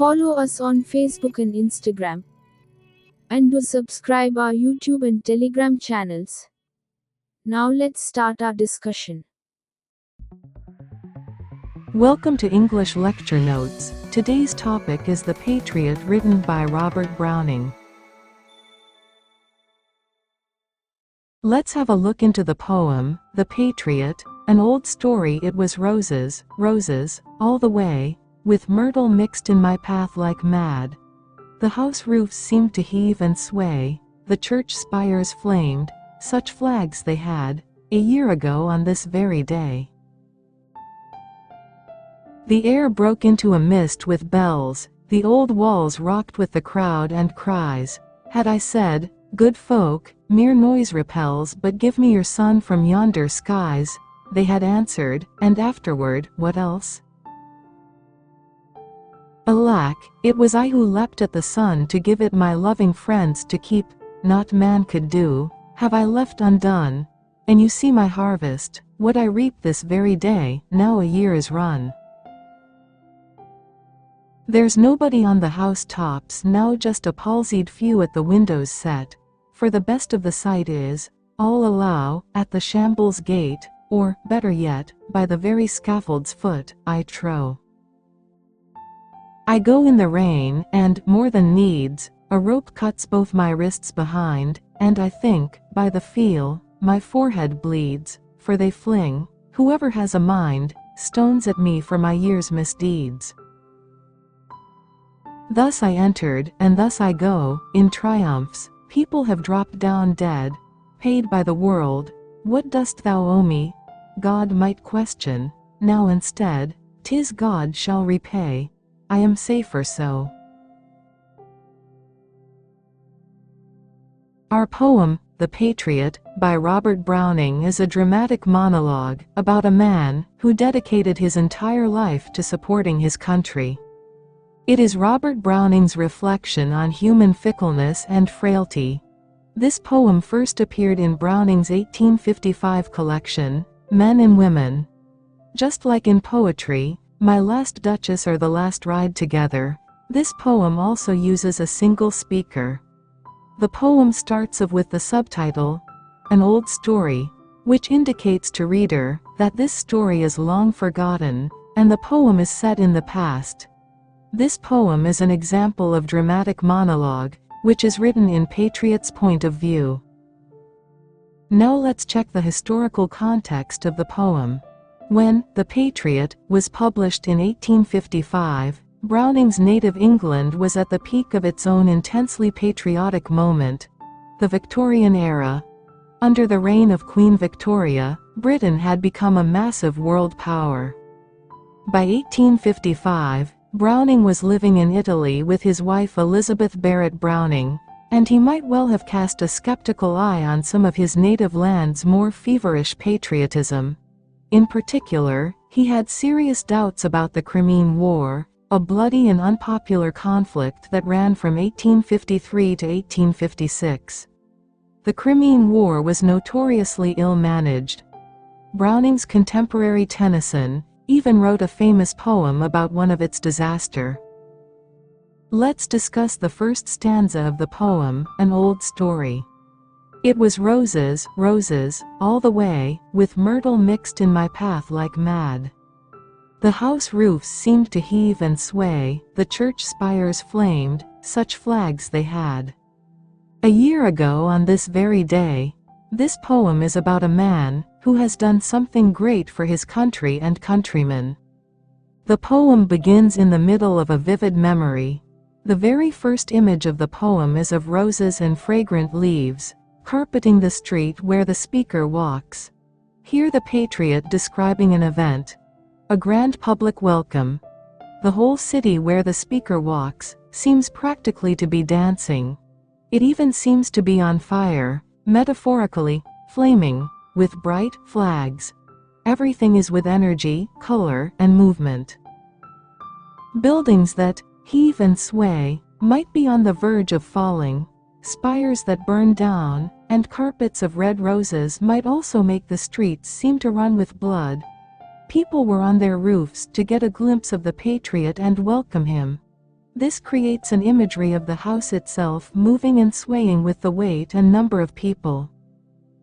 Follow us on Facebook and Instagram. And do subscribe our YouTube and Telegram channels. Now let's start our discussion. Welcome to English Lecture Notes. Today's topic is The Patriot, written by Robert Browning. Let's have a look into the poem, The Patriot, an old story. It was roses, roses, all the way, with myrtle mixed in my path like mad. The house roofs seemed to heave and sway, the church spires flamed, such flags they had, a year ago on this very day. The air broke into a mist with bells, the old walls rocked with the crowd and cries. Had I said, "Good folk, mere noise repels, but give me your sun from yonder skies," they had answered, and afterward, what else? Alack, it was I who leapt at the sun to give it my loving friends to keep, not man could do, have I left undone. And you see my harvest, what I reap this very day, now a year is run. There's nobody on the housetops now, just a palsied few at the windows set, for the best of the sight is, all allow, at the shambles gate, or, better yet, by the very scaffold's foot, I trow. I go in the rain, and, more than needs, a rope cuts both my wrists behind, and I think, by the feel, my forehead bleeds, for they fling, whoever has a mind, stones at me for my year's misdeeds. Thus I entered, and thus I go, in triumphs. People have dropped down dead, paid by the world. What dost thou owe me? God might question. Now instead, 'tis God shall repay. I am safer so. Our poem, The Patriot, by Robert Browning, is a dramatic monologue about a man who dedicated his entire life to supporting his country. It is Robert Browning's reflection on human fickleness and frailty. This poem first appeared in Browning's 1855 collection, Men and Women. Just like in poetry, My Last Duchess or The Last Ride Together, this poem also uses a single speaker. The poem starts off with the subtitle, An Old Story, which indicates to reader that this story is long forgotten, and the poem is set in the past. This poem is an example of dramatic monologue, which is written in Patriot's point of view. Now let's check the historical context of the poem. When The Patriot was published in 1855, Browning's native England was at the peak of its own intensely patriotic moment, the Victorian era. Under the reign of Queen Victoria, Britain had become a massive world power. By 1855, Browning was living in Italy with his wife Elizabeth Barrett Browning, and he might well have cast a skeptical eye on some of his native land's more feverish patriotism. In particular, he had serious doubts about the Crimean War, a bloody and unpopular conflict that ran from 1853 to 1856. The Crimean War was notoriously ill-managed. Browning's contemporary Tennyson even wrote a famous poem about one of its disaster. Let's discuss the first stanza of the poem, An Old Story. It was roses, roses, all the way, with myrtle mixed in my path like mad. The house roofs seemed to heave and sway, the church spires flamed, such flags they had. A year ago on this very day. This poem is about a man who has done something great for his country and countrymen. The poem begins in the middle of a vivid memory. The very first image of the poem is of roses and fragrant leaves, carpeting the street where the speaker walks. Here the Patriot describing an event, a grand public welcome. The whole city where the speaker walks seems practically to be dancing. It even seems to be on fire, metaphorically, flaming, with bright flags. Everything is with energy, color, and movement. Buildings that heave and sway might be on the verge of falling, spires that burn down, and carpets of red roses might also make the streets seem to run with blood. People were on their roofs to get a glimpse of the Patriot and welcome him. This creates an imagery of the house itself moving and swaying with the weight and number of people.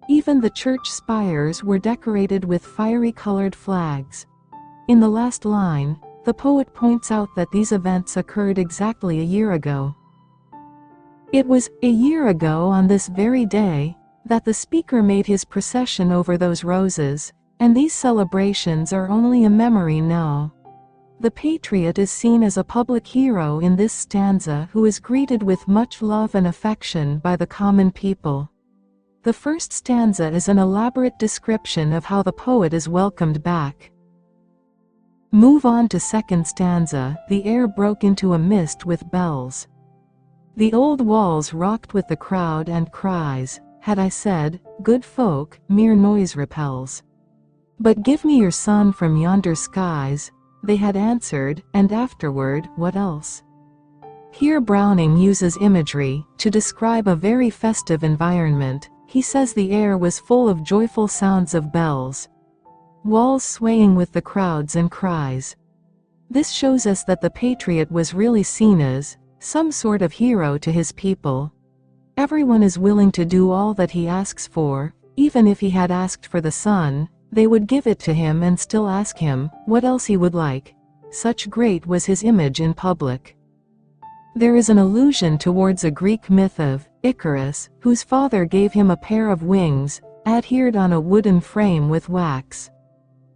Even the church spires were decorated with fiery colored flags. In the last line, the poet points out that these events occurred exactly a year ago. It was a year ago on this very day that the speaker made his procession over those roses, and these celebrations are only a memory now. The patriot is seen as a public hero in this stanza who is greeted with much love and affection by the common people. The first stanza is an elaborate description of how the poet is welcomed back. Move on to second stanza. The air broke into a mist with bells. The old walls rocked with the crowd and cries. Had I said, good folk, mere noise repels. But give me your son from yonder skies, they had answered, and afterward, what else? Here Browning uses imagery to describe a very festive environment. He says the air was full of joyful sounds of bells, walls swaying with the crowds and cries. This shows us that the patriot was really seen as some sort of hero to his people. Everyone is willing to do all that he asks for. Even if he had asked for the son, they would give it to him and still ask him what else he would like. Such great was his image in public. There is an allusion towards a Greek myth of Icarus, whose father gave him a pair of wings, adhered on a wooden frame with wax.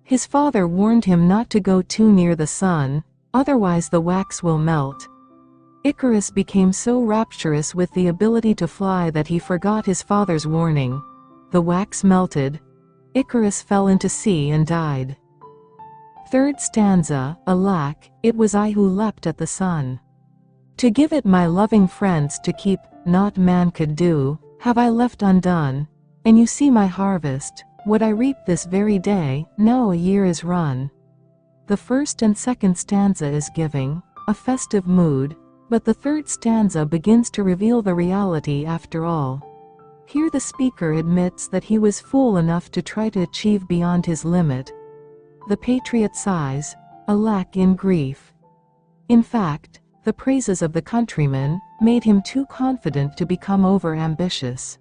His father warned him not to go too near the sun, otherwise the wax will melt. Icarus became so rapturous with the ability to fly that he forgot his father's warning. The wax melted. Icarus fell into sea and died. Third stanza. Alack, it was I who leapt at the sun. To give it my loving friends to keep, not man could do, have I left undone. And you see my harvest, what I reap this very day, now a year is run. The first and second stanza is giving a festive mood, but the third stanza begins to reveal the reality after all. Here the speaker admits that he was fool enough to try to achieve beyond his limit. The patriot sighs, alack in grief. In fact, the praises of the countryman made him too confident to become over-ambitious.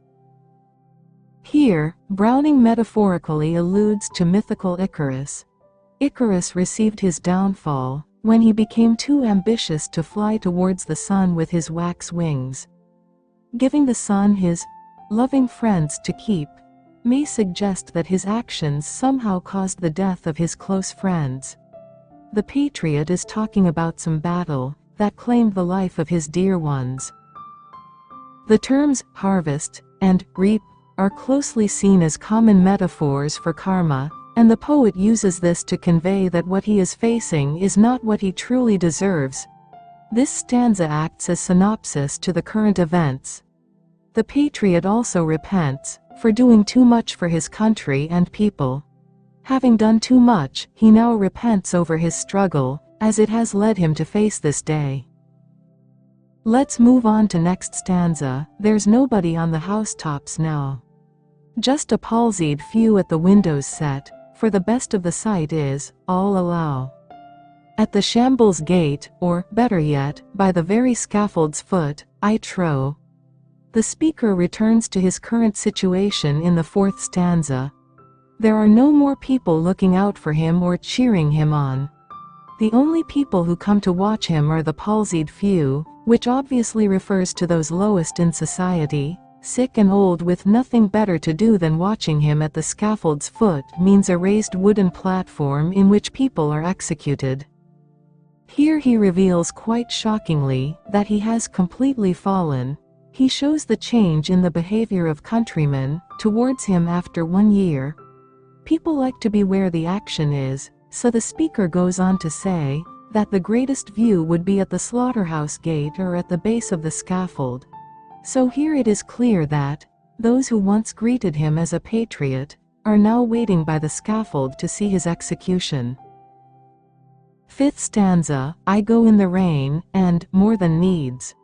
Here, Browning metaphorically alludes to mythical Icarus. Icarus received his downfall when he became too ambitious to fly towards the sun with his wax wings. Giving the sun his loving friends to keep may suggest that his actions somehow caused the death of his close friends. The patriot is talking about some battle that claimed the life of his dear ones. The terms harvest and reap are closely seen as common metaphors for karma, and the poet uses this to convey that what he is facing is not what he truly deserves. This stanza acts as synopsis to the current events. The patriot also repents for doing too much for his country and people. Having done too much, he now repents over his struggle, as it has led him to face this day. Let's move on to next stanza. There's nobody on the housetops now. Just a palsied few at the windows set, for the best of the sight is, all allow. At the shambles gate, or, better yet, by the very scaffold's foot, I trow. The speaker returns to his current situation in the fourth stanza. There are no more people looking out for him or cheering him on. The only people who come to watch him are the palsied few, which obviously refers to those lowest in society. Sick and old with nothing better to do than watching him at the scaffold's foot means a raised wooden platform in which people are executed. Here he reveals quite shockingly that he has completely fallen. He shows the change in the behavior of countrymen towards him after 1 year. People like to be where the action is, so the speaker goes on to say that the greatest view would be at the slaughterhouse gate or at the base of the scaffold. So here it is clear that those who once greeted him as a patriot are now waiting by the scaffold to see his execution. Fifth stanza. I go in the rain, and, more than needs,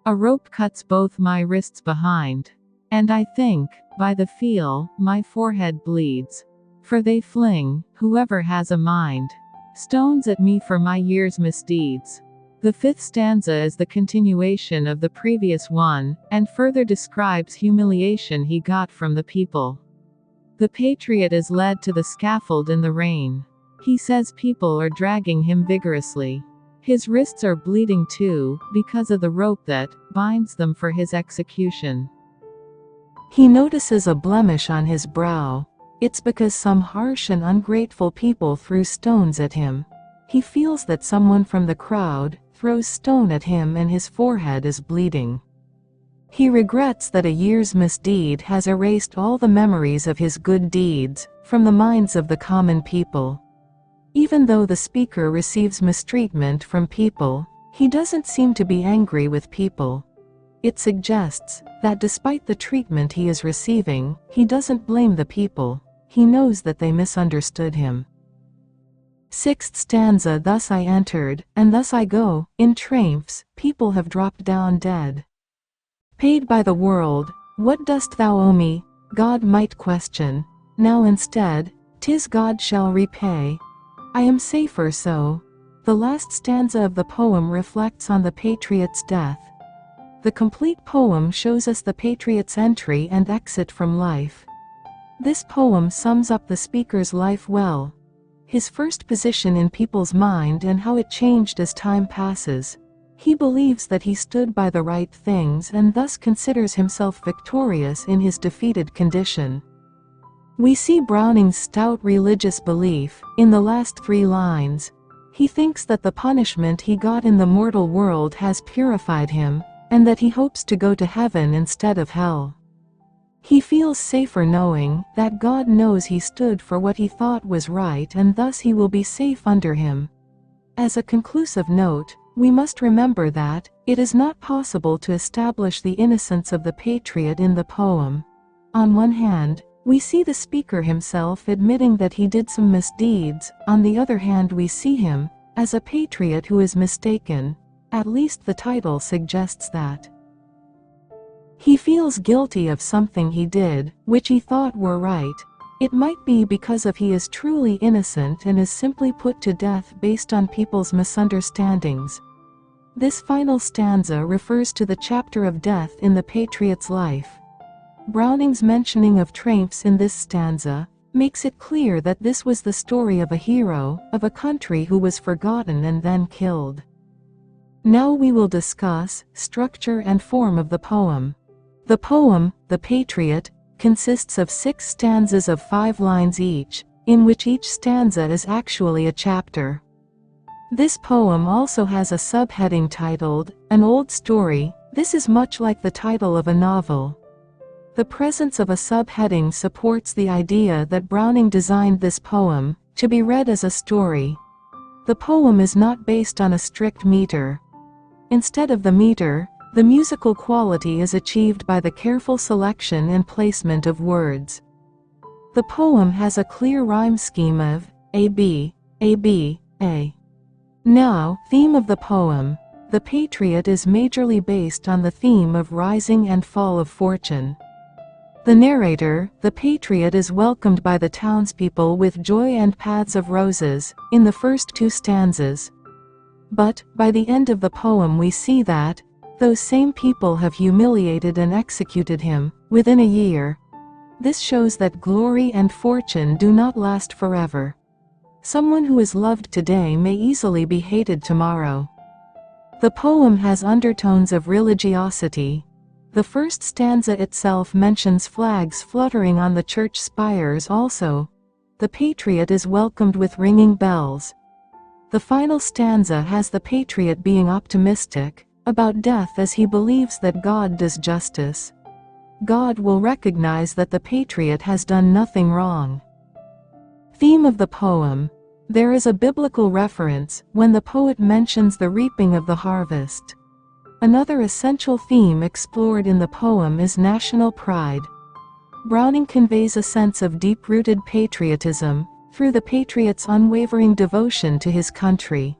a rope cuts both my wrists behind, and I think, by the feel, my forehead bleeds. For they fling, whoever has a mind, stones at me for my year's misdeeds. The fifth stanza is the continuation of the previous one, and further describes humiliation he got from the people. The patriot is led to the scaffold in the rain. He says people are dragging him vigorously. His wrists are bleeding too, because of the rope that binds them for his execution. He notices a blemish on his brow. It's because some harsh and ungrateful people threw stones at him. He feels that someone from the crowd throws stone at him and his forehead is bleeding. He regrets that a year's misdeed has erased all the memories of his good deeds from the minds of the common people. Even though the speaker receives mistreatment from people, he doesn't seem to be angry with people. It suggests that despite the treatment he is receiving, he doesn't blame the people. He knows that they misunderstood him. Sixth stanza. Thus I entered, and thus I go, in triumphs, people have dropped down dead. Paid by the world, what dost thou owe me? God might question. Now instead, 'tis God shall repay. I am safer so. The last stanza of the poem reflects on the patriot's death. The complete poem shows us the patriot's entry and exit from life. This poem sums up the speaker's life well. His first position in people's mind and how it changed as time passes. He believes that he stood by the right things and thus considers himself victorious in his defeated condition. We see Browning's stout religious belief in the last 3 lines. He thinks that the punishment he got in the mortal world has purified him, and that he hopes to go to heaven instead of hell. He feels safer knowing that God knows he stood for what he thought was right and thus he will be safe under him. As a conclusive note, we must remember that it is not possible to establish the innocence of the patriot in the poem. On one hand, we see the speaker himself admitting that he did some misdeeds. On the other hand, we see him as a patriot who is mistaken. At least the title suggests that. He feels guilty of something he did, which he thought were right. It might be because he is truly innocent and is simply put to death based on people's misunderstandings. This final stanza refers to the chapter of death in the patriot's life. Browning's mentioning of triumphs in this stanza makes it clear that this was the story of a hero, of a country who was forgotten and then killed. Now we will discuss structure and form of the poem. The poem, The Patriot, consists of 6 stanzas of 5 lines each, in which each stanza is actually a chapter. This poem also has a subheading titled, An Old Story. This is much like the title of a novel. The presence of a subheading supports the idea that Browning designed this poem to be read as a story. The poem is not based on a strict meter. Instead of the meter, the musical quality is achieved by the careful selection and placement of words. The poem has a clear rhyme scheme of A-B, A-B, A. Now, theme of the poem. The Patriot is majorly based on the theme of rising and fall of fortune. The narrator, the patriot, is welcomed by the townspeople with joy and paths of roses in the first 2 stanzas. But, by the end of the poem we see that those same people have humiliated and executed him within a year. This shows that glory and fortune do not last forever. Someone who is loved today may easily be hated tomorrow. The poem has undertones of religiosity. The first stanza itself mentions flags fluttering on the church spires also. The patriot is welcomed with ringing bells. The final stanza has the patriot being optimistic about death as he believes that God does justice. God will recognize that the patriot has done nothing wrong. Theme of the poem. There is a biblical reference when the poet mentions the reaping of the harvest. Another essential theme explored in the poem is national pride. Browning conveys a sense of deep-rooted patriotism through the patriot's unwavering devotion to his country.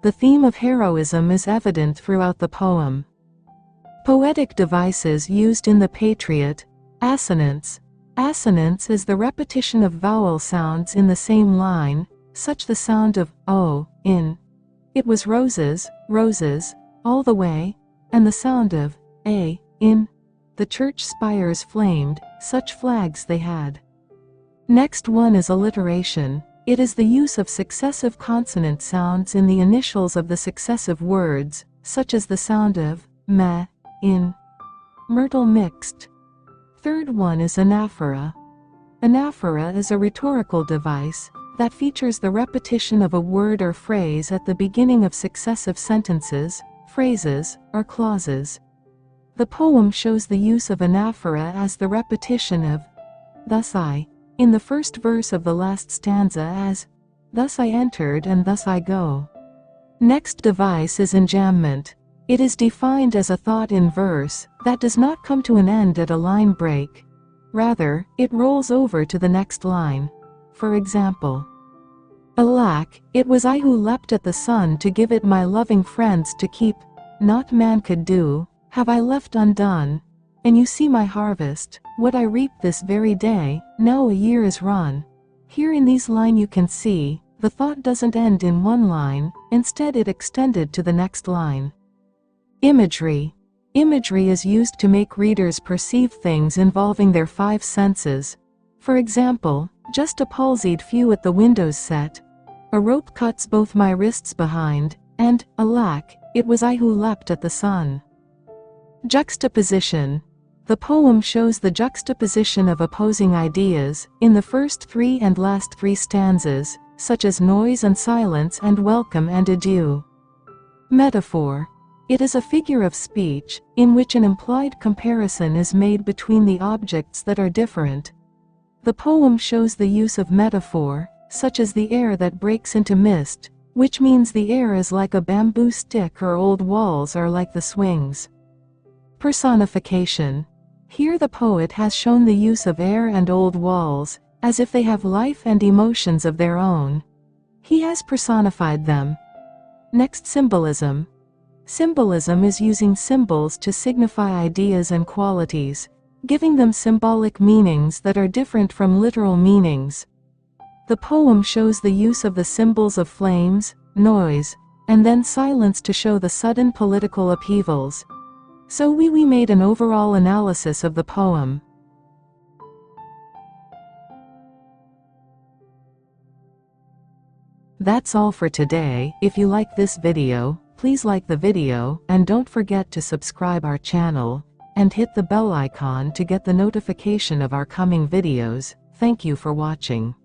The theme of heroism is evident throughout the poem. Poetic devices used in The Patriot. Assonance. Assonance is the repetition of vowel sounds in the same line, such the sound of o, in. It was roses, roses, all the way, and the sound of a in the church spires flamed, such flags they had. Next one is alliteration. It is the use of successive consonant sounds in the initials of the successive words, such as the sound of meh, in, myrtle mixed. Third one is anaphora. Anaphora is a rhetorical device that features the repetition of a word or phrase at the beginning of successive sentences, phrases, or clauses. The poem shows the use of anaphora as the repetition of thus I in the first verse of the last stanza as thus I entered and thus I go. Next device is enjambment. It is defined as a thought in verse that does not come to an end at a line break. Rather, it rolls over to the next line. For example, alack, it was I who leapt at the sun to give it my loving friends to keep, not man could do, have I left undone. And you see my harvest, what I reaped this very day, now a year is run. Here in these line you can see, the thought doesn't end in one line, instead it extended to the next line. Imagery. Imagery is used to make readers perceive things involving their five senses. For example, just a palsied few at the windows set. A rope cuts both my wrists behind, and, alack, it was I who leapt at the sun. Juxtaposition. The poem shows the juxtaposition of opposing ideas in the first three and last three stanzas, such as noise and silence and welcome and adieu. Metaphor. It is a figure of speech in which an implied comparison is made between the objects that are different. The poem shows the use of metaphor, such as the air that breaks into mist, which means the air is like a bamboo stick or old walls are like the swings. Personification. Here the poet has shown the use of air and old walls, as if they have life and emotions of their own. He has personified them. Next, symbolism. Symbolism is using symbols to signify ideas and qualities, giving them symbolic meanings that are different from literal meanings. The poem shows the use of the symbols of flames, noise, and then silence to show the sudden political upheavals. So we made an overall analysis of the poem. That's all for today. If you like this video, please like the video and don't forget to subscribe our channel and hit the bell icon to get the notification of our coming videos. Thank you for watching.